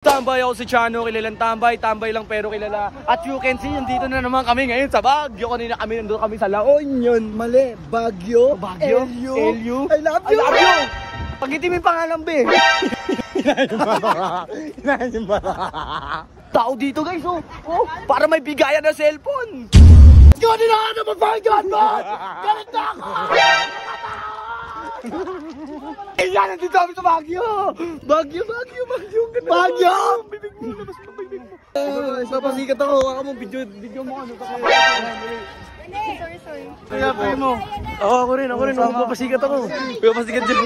Tambay ako si Chano, kilalang tambay lang pero kilala. At you can see, nandito na naman kami ngayon sa Baguio. Kanina kami nandun kami sa La Union. Mali, Baguio. LU. I love you. Pag-iti may pangalan, be. Inahin ba? Tao dito, guys, oh. Para may bigayan na cellphone. Gano'n na ano mapagyan mo! Galit na ako! Yan, nandito kami sa Baguio. Baguio. Baguio! Bibig mo, labas mo, bibig mo. Papasikat ako, waka mo, video mo ano. Sorry. Kaya pay mo. Ako rin, papasikat ako. Papasikat dyan.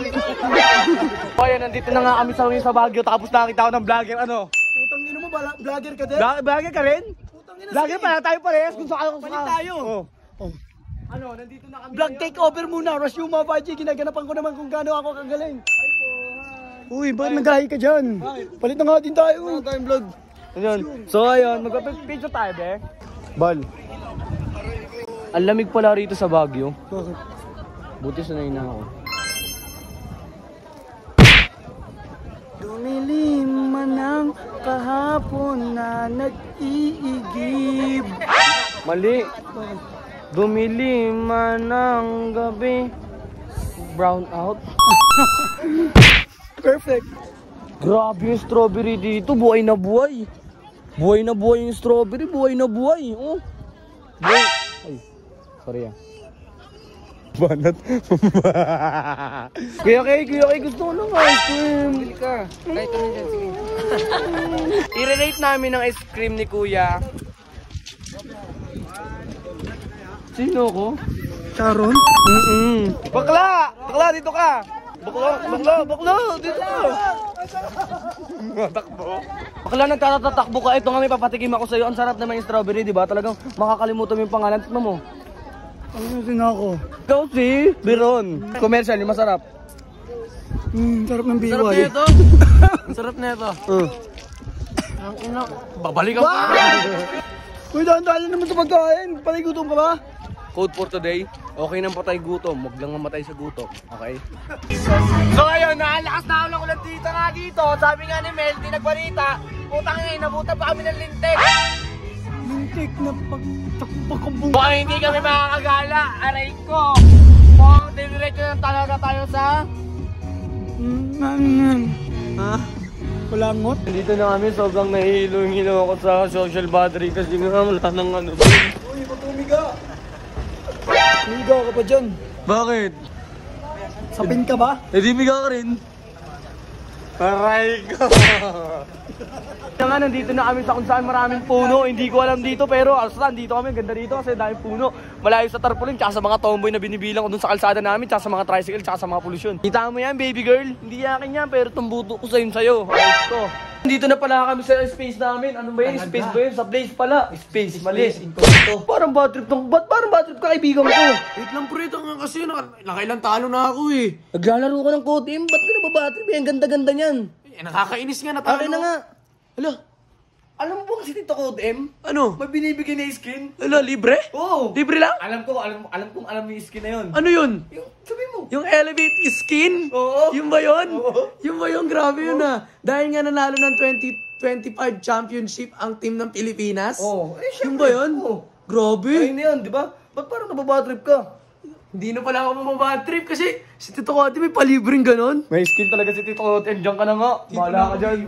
Ayan, nandito na nga kami sa Baguio, tapos nakita ko ng vlogger, ano? Putang ino mo, vlogger ka din? Vlogger ka rin? Vlogger pala tayo parehas kung saan Palit tayo. Ano, nandito na kami. Vlog takeover muna. Rashuma 5G, ginaganapan ko naman kung gaano ako kagaling. Uy, bakit nagahi ka dyan? Palit na nga din tayo. Tayong vlog. Ayun. So ayun, magpapicture tayo, be. Bal. Ang lamig pala rito sa Baguio. Bakit? Buti sanay na ako. Dumilim man ang kahapon na nag-iigib. Mali. Dumilim man ang gabi. Brown out. Perfect. Grabe yung strawberry dito. Buhay na buhay. Buhay na buhay yung strawberry. Buhay na buhay. Oh. Buhay. Ay. Sorry ah. Banat. Kuya Kay, gusto ko ng ice cream. Bili ka. Kahit ano dyan, sige. I-rate namin ang ice cream ni Kuya. Sino ko? Sharon? Bakla, dito ka. Bakla, dito ka. Takbo. Bakla, nagtatatakbo ka. Ito nga may papatikim ako sa'yo. Ang sarap naman yung strawberry, di ba? Talagang makakalimutan mo yung pangalan. Tignan mo. Ano din ako? Ikaw si Biron. Commercial, yung masarap. Sarap ng BY. Sarap na ito. Sarap na ito. Ang ina. Babalik ako. Uy, dahan-dahan naman sa pagkain. Paligutom ka ba? Code for today, okay nang patay gutom, wag lang mamatay sa gutom, okay? So ayun, naalakas na ako ng ulan dito. Sabi nga ni Mel, di nagbalita, putang ina, nabuta pa kami ng lintik. Lintik na pagtakpakabong. Baka hindi kami makakagala, aray ko. Kung diniretso na talaga tayo sa... Ha? Kulangot? Dito na kami, sobrang nahihilo ako sa social battery kasi nga wala nang ano. Uy, ba't umiga? Umiga ka pa dyan. Bakit? Sapin ka ba? Hindi biga ka rin. Aray ko. Kaya nga, nandito na kami sa kung saan maraming puno. Hindi ko alam dito pero aslan dito kami. Ganda dito kasi daming puno. Malayo sa tarpaulin tsaka sa mga tomboy na binibilang ko dun sa kalsada namin tsaka sa mga tricycle tsaka sa mga polusyon. Kita mo yan, baby girl? Hindi akin yan pero tumbuto ko sa'yo. Ayos ko. Dito na pala kami sa space namin. Ano ba yun? Space ba yun? Sa place pala. Space, mali. Parang bad trip tong... Parang bad trip ka kaibigan ko. Wait lang pre, ito nga kasi nakailang talo na ako eh. Naglalaro ka ng Code M? Ba't ka nababad trip? Ang ganda-ganda niyan. Eh, nakakainis nga natalo. Akin na nga. Hala, Alam mo ba kasi Tito Code M? ano? May binibigay na skin? Hala, libre? Oo. Libre lang? Alam kong alam mo yung skin na yun. Ano yun? Yung, sabi mo. Yung Elevate Skin? Oo. Yung ba yun? Oo. Yung ba yun? Grabe yun ah. Dahil nga nanalo ng 2025 championship ang team ng Pilipinas. Oo. Eh, Yung syempre. ba yun? Oo. Grabe. Ayun na yun, di ba? Ba't parang nababad trip ka? Hindi na pala ako mamabad trip kasi si Tito Cody may palibreng ganon. May skin talaga si Tito Code M. Diyan ka na nga. Bahala ka dyan.